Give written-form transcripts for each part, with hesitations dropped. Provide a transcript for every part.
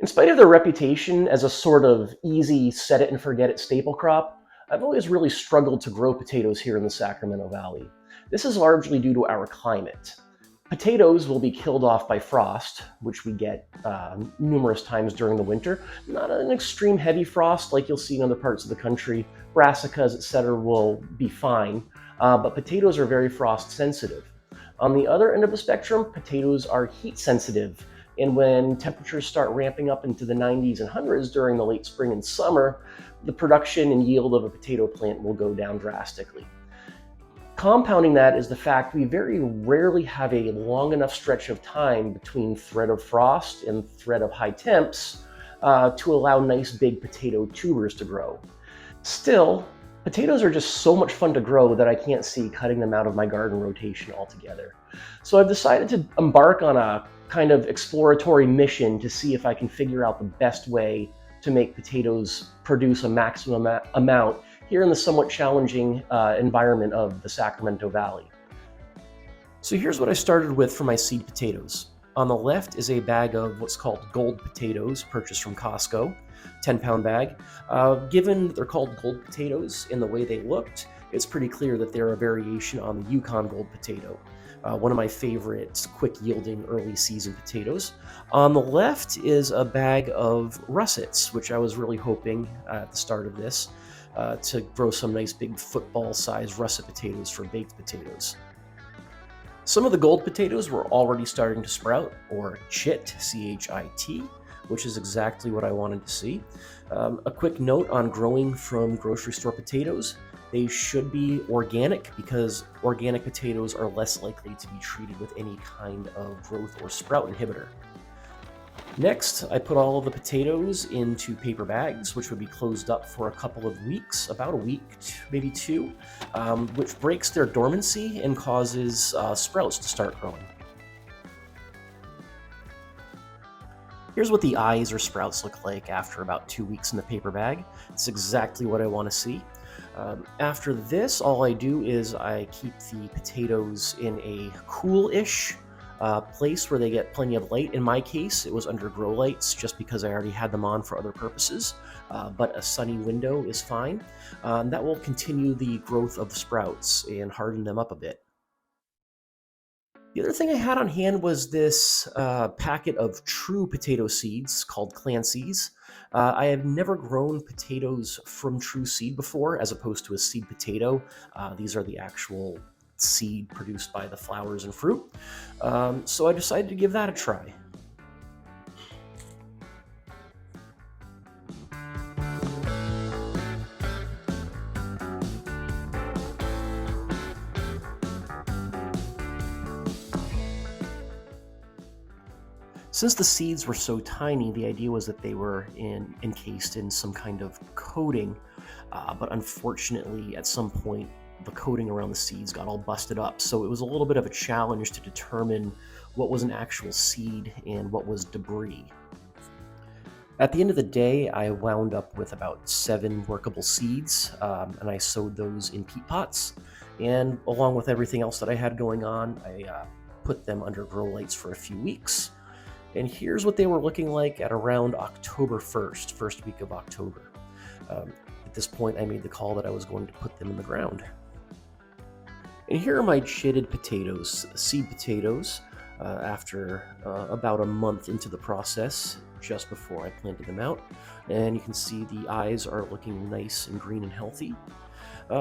In spite of their reputation as a sort of easy set it and forget it staple crop, I've always really struggled to grow potatoes here in the Sacramento Valley. This is largely due to our climate. Potatoes will be killed off by frost, which we get numerous times during the winter. Not an extreme heavy frost like you'll see in other parts of the country. Brassicas, etc., will be fine, but potatoes are very frost sensitive. On the other end of the spectrum, potatoes are heat sensitive, and when temperatures start ramping up into the 90s and 100s during the late spring and summer, the production and yield of a potato plant will go down drastically. Compounding that is the fact we very rarely have a long enough stretch of time between threat of frost and threat of high temps to allow nice big potato tubers to grow. Still, potatoes are just so much fun to grow that I can't see cutting them out of my garden rotation altogether. So I've decided to embark on a kind of exploratory mission to see if I can figure out the best way to make potatoes produce a maximum amount here in the somewhat challenging environment of the Sacramento Valley. So here's what I started with for my seed potatoes. On the left is a bag of what's called gold potatoes purchased from Costco, 10-pound bag. Given they're called gold potatoes in the way they looked, it's pretty clear that they're a variation on the Yukon gold potato. One of my favorite quick yielding early season potatoes. On the left is a bag of russets, which I was really hoping at the start of this to grow some nice big football sized russet potatoes for baked potatoes. Some of the gold potatoes were already starting to sprout, or chit, C-H-I-T, which is exactly what I wanted to see. A quick note on growing from grocery store potatoes. They should be organic because organic potatoes are less likely to be treated with any kind of growth or sprout inhibitor. Next, I put all of the potatoes into paper bags, which would be closed up for a couple of weeks, about a week, maybe two, which breaks their dormancy and causes sprouts to start growing. Here's what the eyes or sprouts look like after about 2 weeks in the paper bag. It's exactly what I want to see. After this, all I do is I keep the potatoes in a cool-ish place where they get plenty of light. In my case, it was under grow lights just because I already had them on for other purposes, but a sunny window is fine. That will continue the growth of the sprouts and harden them up a bit. The other thing I had on hand was this packet of true potato seeds called Clancy's. I have never grown potatoes from true seed before, as opposed to a seed potato. These are the actual seed produced by the flowers and fruit. So I decided to give that a try. Since the seeds were so tiny, the idea was that they were encased in some kind of coating, but unfortunately, at some point, the coating around the seeds got all busted up, so it was a little bit of a challenge to determine what was an actual seed and what was debris. At the end of the day, I wound up with about 7 workable seeds, and I sowed those in peat pots, and along with everything else that I had going on, I put them under grow lights for a few weeks. And here's what they were looking like at around October 1st, first week of October. At this point, I made the call that I was going to put them in the ground. And here are my chitted potatoes, seed potatoes, after about a month into the process, just before I planted them out. And you can see the eyes are looking nice and green and healthy.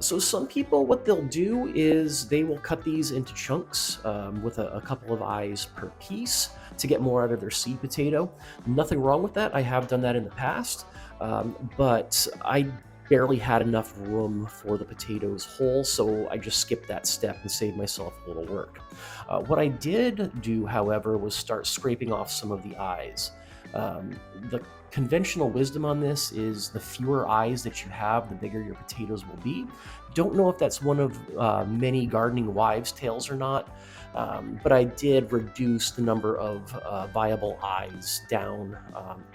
So some people, what they'll do is they will cut these into chunks with a couple of eyes per piece to get more out of their seed potato. Nothing wrong with that. I have done that in the past, but I barely had enough room for the potatoes whole, so I just skipped that step and saved myself a little work. What I did do, however, was start scraping off some of the eyes. The conventional wisdom on this is the fewer eyes that you have, the bigger your potatoes will be. Don't know if that's one of many gardening wives' tales or not, but I did reduce the number of viable eyes down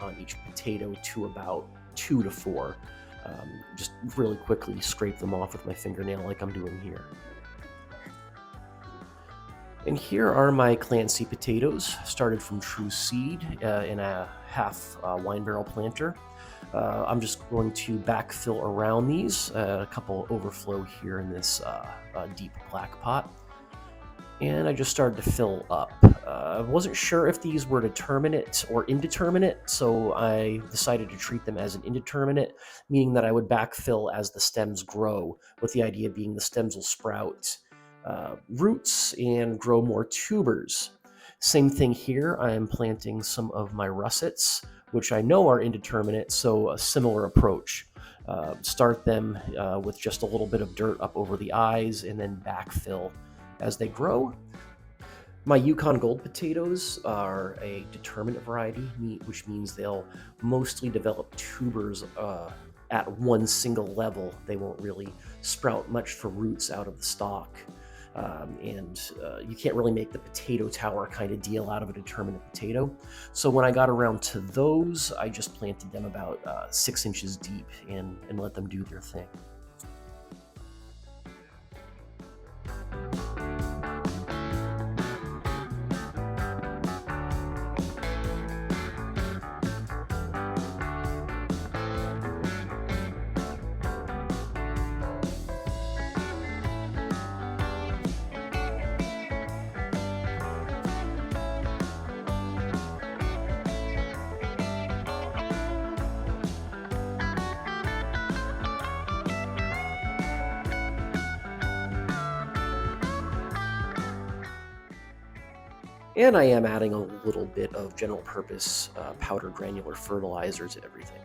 on each potato to about 2 to 4. Just really quickly scrape them off with my fingernail like I'm doing here. And here are my Clancy potatoes, started from true seed in a half wine barrel planter. I'm just going to backfill around these, a couple overflow here in this deep black pot. And I just started to fill up. I wasn't sure if these were determinate or indeterminate, so I decided to treat them as an indeterminate, meaning that I would backfill as the stems grow, with the idea being the stems will sprout roots and grow more tubers. Same thing here, I am planting some of my russets, which I know are indeterminate, so a similar approach. Start them with just a little bit of dirt up over the eyes and then backfill as they grow. My Yukon Gold potatoes are a determinate variety, which means they'll mostly develop tubers at one single level. They won't really sprout much for roots out of the stalk. You can't really make the potato tower kind of deal out of a determinate potato. So when I got around to those, I just planted them about 6 inches deep and let them do their thing. And I am adding a little bit of general purpose powdered granular fertilizer to everything.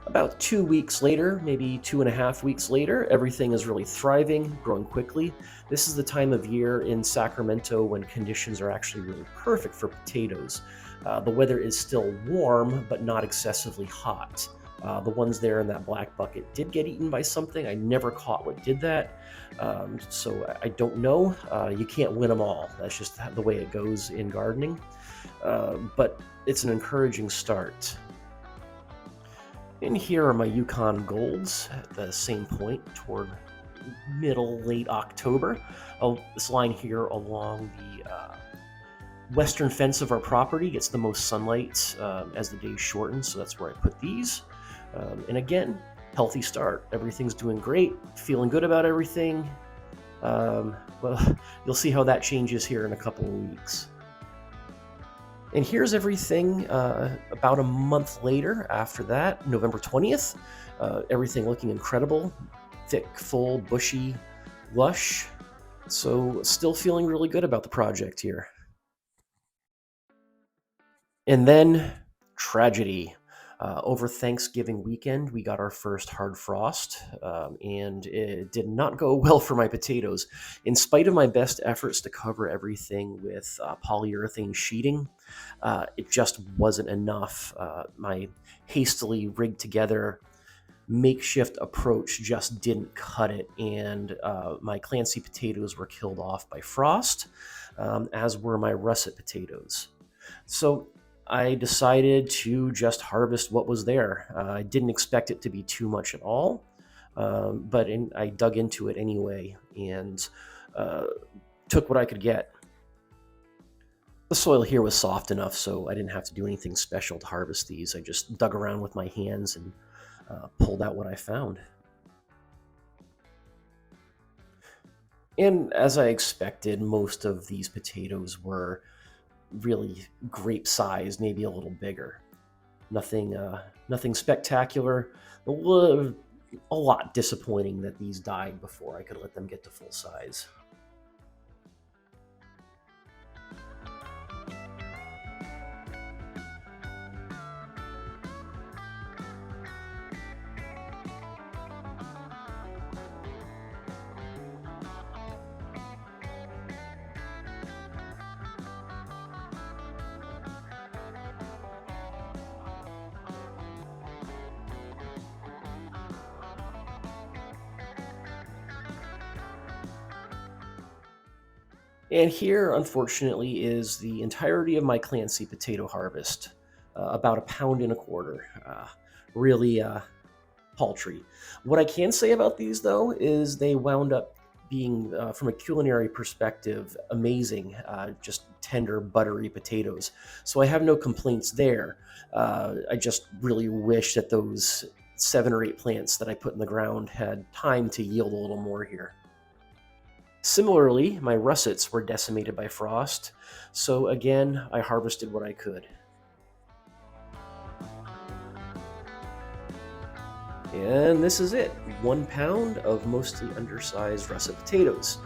About 2 weeks later, maybe 2.5 weeks later, everything is really thriving, growing quickly. This is the time of year in Sacramento when conditions are actually really perfect for potatoes. The weather is still warm, but not excessively hot. The ones there in that black bucket did get eaten by something. I never caught what did that, so I don't know. You can't win them all. That's just the way it goes in gardening, but it's an encouraging start. And here are my Yukon Golds at the same point toward late October. This line here along the western fence of our property gets the most sunlight as the days shorten, so that's where I put these. And again, healthy start. Everything's doing great, feeling good about everything. Well, you'll see how that changes here in a couple of weeks. And here's everything about a month later after that, November 20th. Everything looking incredible, thick, full, bushy, lush. So still feeling really good about the project here. And then tragedy. Over Thanksgiving weekend, we got our first hard frost, and it did not go well for my potatoes. In spite of my best efforts to cover everything with polyurethane sheeting, it just wasn't enough. My hastily rigged together makeshift approach just didn't cut it, and my Clancy potatoes were killed off by frost, as were my russet potatoes. So I decided to just harvest what was there. I didn't expect it to be too much at all, but I dug into it anyway and took what I could get. The soil here was soft enough, so I didn't have to do anything special to harvest these. I just dug around with my hands and pulled out what I found. And as I expected, most of these potatoes were really grape size, maybe a little bigger. Nothing spectacular. A lot disappointing that these died before I could let them get to full size. And here, unfortunately, is the entirety of my Clancy potato harvest, about 1.25 pounds. Really paltry. What I can say about these, though, is they wound up being, from a culinary perspective, amazing, just tender, buttery potatoes. So I have no complaints there. I just really wish that those 7 or 8 plants that I put in the ground had time to yield a little more here. Similarly, my russets were decimated by frost, so again, I harvested what I could. And this is it, 1 pound of mostly undersized russet potatoes.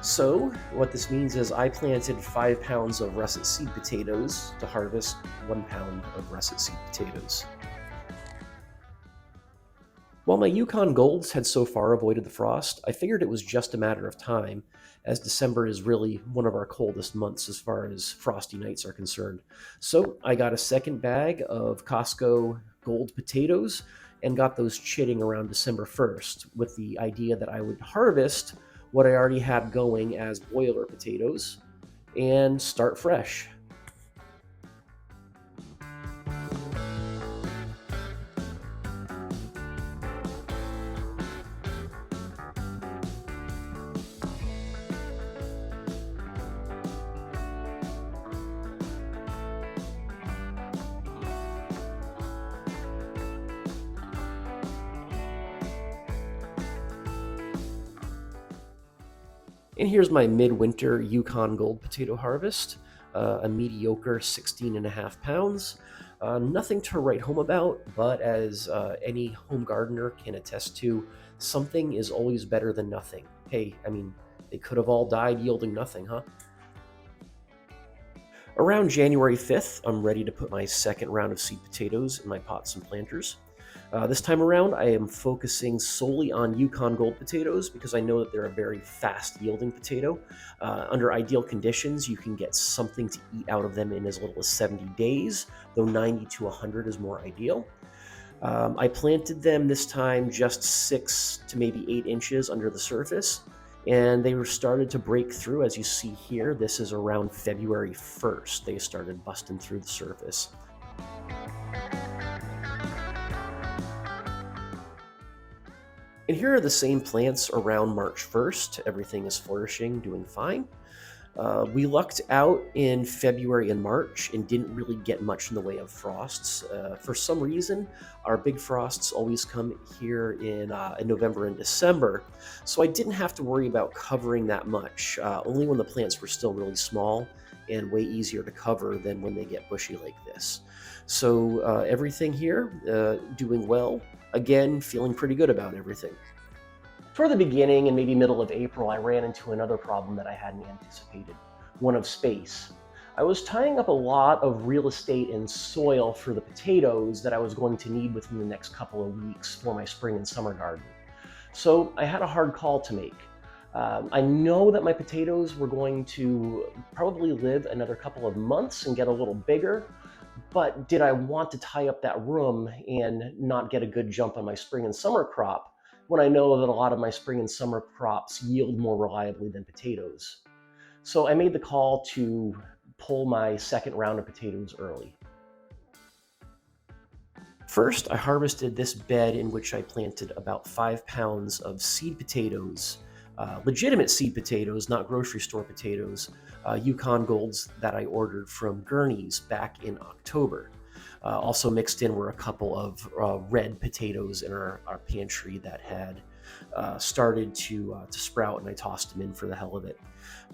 So what this means is I planted 5 pounds of russet seed potatoes to harvest 1 pound of russet seed potatoes. While my Yukon Golds had so far avoided the frost, I figured it was just a matter of time, as December is really one of our coldest months as far as frosty nights are concerned. So I got a second bag of Costco Gold potatoes and got those chitting around December 1st with the idea that I would harvest what I already had going as boiler potatoes and start fresh. And here's my midwinter Yukon Gold potato harvest, a mediocre 16.5 pounds. Nothing to write home about, but as any home gardener can attest to, something is always better than nothing. Hey, I mean, they could have all died yielding nothing, huh? Around January 5th, I'm ready to put my second round of seed potatoes in my pots and planters. This time around, I am focusing solely on Yukon Gold potatoes because I know that they're a very fast yielding potato. Under ideal conditions, you can get something to eat out of them in as little as 70 days, though 90 to 100 is more ideal. I planted them this time just 6 to maybe 8 inches under the surface, and they were started to break through. As you see here, this is around February 1st. They started busting through the surface. And here are the same plants around March 1st. Everything is flourishing, doing fine. We lucked out in February and March and didn't really get much in the way of frosts. For some reason, our big frosts always come here in November and December, so I didn't have to worry about covering that much, only when the plants were still really small and way easier to cover than when they get bushy like this. So everything here doing well. Again, feeling pretty good about everything. Toward the beginning and maybe middle of April, I ran into another problem that I hadn't anticipated, one of space. I was tying up a lot of real estate and soil for the potatoes that I was going to need within the next couple of weeks for my spring and summer garden. So I had a hard call to make. I know that my potatoes were going to probably live another couple of months and get a little bigger, but did I want to tie up that room and not get a good jump on my spring and summer crop when I know that a lot of my spring and summer crops yield more reliably than potatoes? So I made the call to pull my second round of potatoes early. First, I harvested this bed in which I planted about 5 pounds of seed potatoes, legitimate seed potatoes, not grocery store potatoes, Yukon Golds that I ordered from Gurney's back in October. Also mixed in were a couple of red potatoes in our pantry that had started to sprout, and I tossed them in for the hell of it.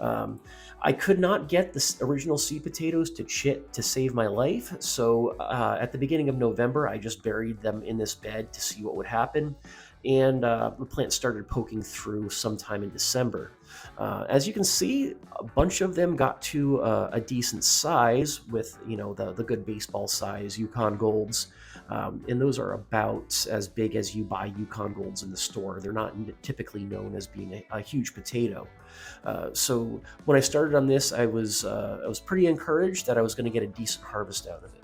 I could not get the original seed potatoes to chit to save my life, so at the beginning of November, I just buried them in this bed to see what would happen, and the plant started poking through sometime in December. As you can see, a bunch of them got to a decent size with, the good baseball size Yukon Golds, and those are about as big as you buy Yukon Golds in the store. They're not typically known as being a huge potato. So when I started on this, I was pretty encouraged that I was going to get a decent harvest out of it.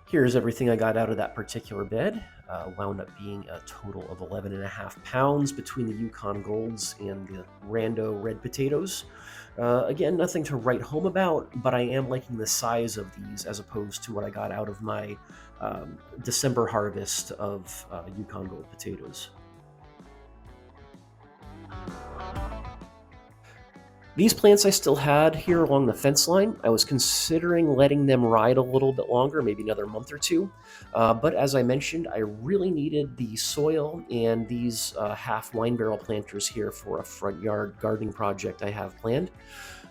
Here's everything I got out of that particular bed. Wound up being a total of 11.5 pounds between the Yukon Golds and the rando red potatoes. Again, nothing to write home about, but I am liking the size of these as opposed to what I got out of my December harvest of Yukon Gold potatoes. These plants I still had here along the fence line. I was considering letting them ride a little bit longer, maybe another month or two. But as I mentioned, I really needed the soil and these half wine barrel planters here for a front yard gardening project I have planned.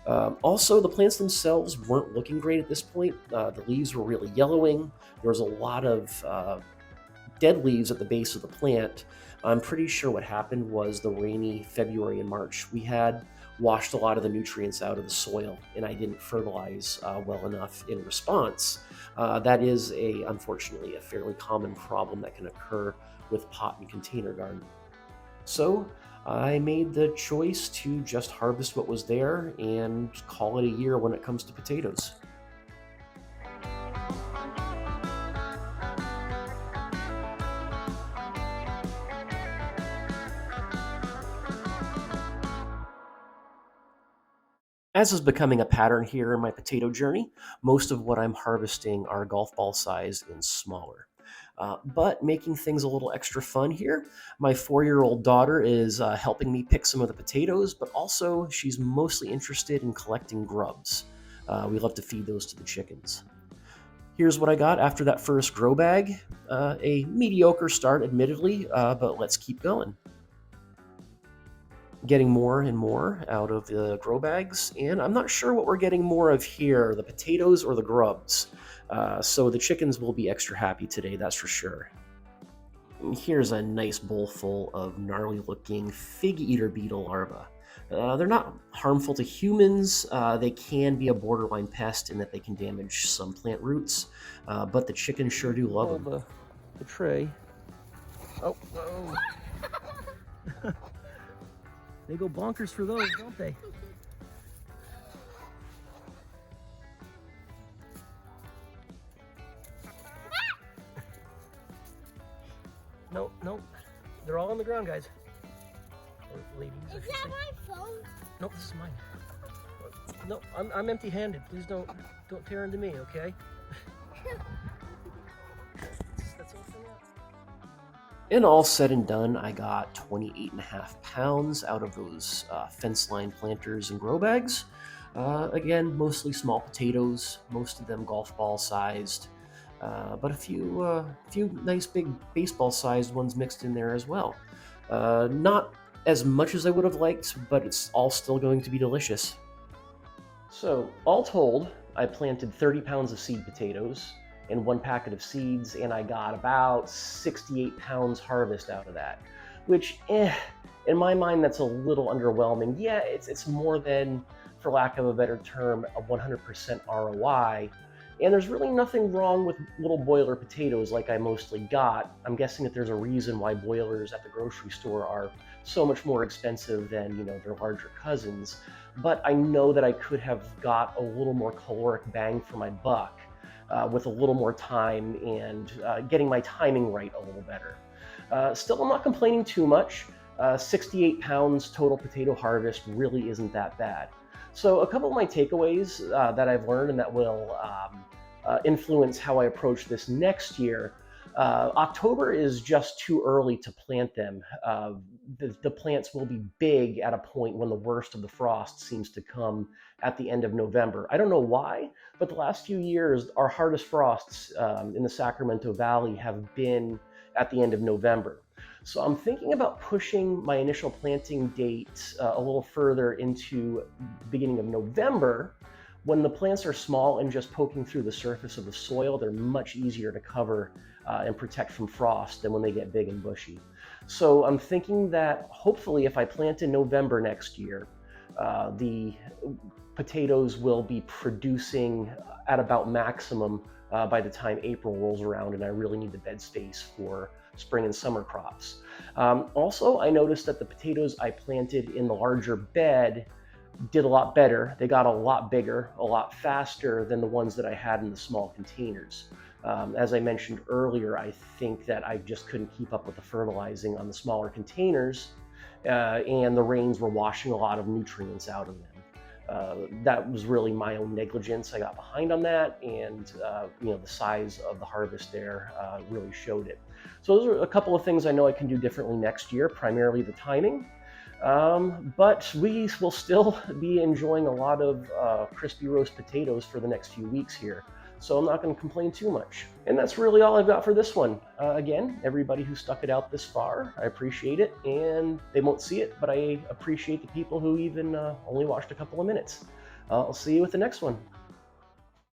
Also, the plants themselves weren't looking great at this point. The leaves were really yellowing. There was a lot of dead leaves at the base of the plant. I'm pretty sure what happened was the rainy February and March we had washed a lot of the nutrients out of the soil, and I didn't fertilize well enough in response. That is unfortunately a fairly common problem that can occur with pot and container gardening. So I made the choice to just harvest what was there and call it a year when it comes to potatoes. As is becoming a pattern here in my potato journey, most of what I'm harvesting are golf ball size and smaller. But making things a little extra fun here, my 4-year-old daughter is helping me pick some of the potatoes, but also she's mostly interested in collecting grubs. We love to feed those to the chickens. Here's what I got after that first grow bag. A mediocre start, admittedly, but let's keep going. Getting more and more out of the grow bags, and I'm not sure what we're getting more of here, the potatoes or the grubs. So the chickens will be extra happy today, that's for sure. Here's a nice bowl full of gnarly looking fig eater beetle larvae. They're not harmful to humans. They can be a borderline pest in that they can damage some plant roots, but the chickens sure do love them. The tray. Oh, oh. They go bonkers for those, don't they? Nope. They're all on the ground, guys. Or ladies, I should say. Is that my phone? Nope, this is mine. No, I'm empty-handed. Please don't tear into me, okay? That's all for now. And all said and done, I got 28.5 pounds out of those fence line planters and grow bags. Again, mostly small potatoes, most of them golf ball sized, but a few nice big baseball sized ones mixed in there as well. Not as much as I would have liked, but it's all still going to be delicious. So all told, I planted 30 pounds of seed potatoes and 1 packet of seeds, and I got about 68 pounds harvest out of that, which, in my mind, that's a little underwhelming. Yeah, it's more than, for lack of a better term, a 100% ROI, and there's really nothing wrong with little boiler potatoes like I mostly got. I'm guessing that there's a reason why boilers at the grocery store are so much more expensive than, their larger cousins, but I know that I could have got a little more caloric bang for my buck with a little more time and getting my timing right a little better. Still, I'm not complaining too much. 68 pounds total potato harvest really isn't that bad. So a couple of my takeaways that I've learned and that will influence how I approach this next year. October is just too early to plant them. The plants will be big at a point when the worst of the frost seems to come at the end of November. I don't know why, but the last few years, our hardest frosts in the Sacramento Valley have been at the end of November. So I'm thinking about pushing my initial planting date a little further into the beginning of November. When the plants are small and just poking through the surface of the soil, they're much easier to cover and protect from frost than when they get big and bushy. So I'm thinking that hopefully if I plant in November next year, the potatoes will be producing at about maximum by the time April rolls around and I really need the bed space for spring and summer crops. Also, I noticed that the potatoes I planted in the larger bed did a lot better. They got a lot bigger, a lot faster than the ones that I had in the small containers. As I mentioned earlier, I think that I just couldn't keep up with the fertilizing on the smaller containers, and the rains were washing a lot of nutrients out of them. That was really my own negligence. I got behind on that, and the size of the harvest there really showed it. So those are a couple of things I know I can do differently next year, primarily the timing. But we will still be enjoying a lot of crispy roast potatoes for the next few weeks here. So I'm not going to complain too much. And that's really all I've got for this one. Again, everybody who stuck it out this far, I appreciate it. And they won't see it, but I appreciate the people who even only watched a couple of minutes. I'll see you with the next one.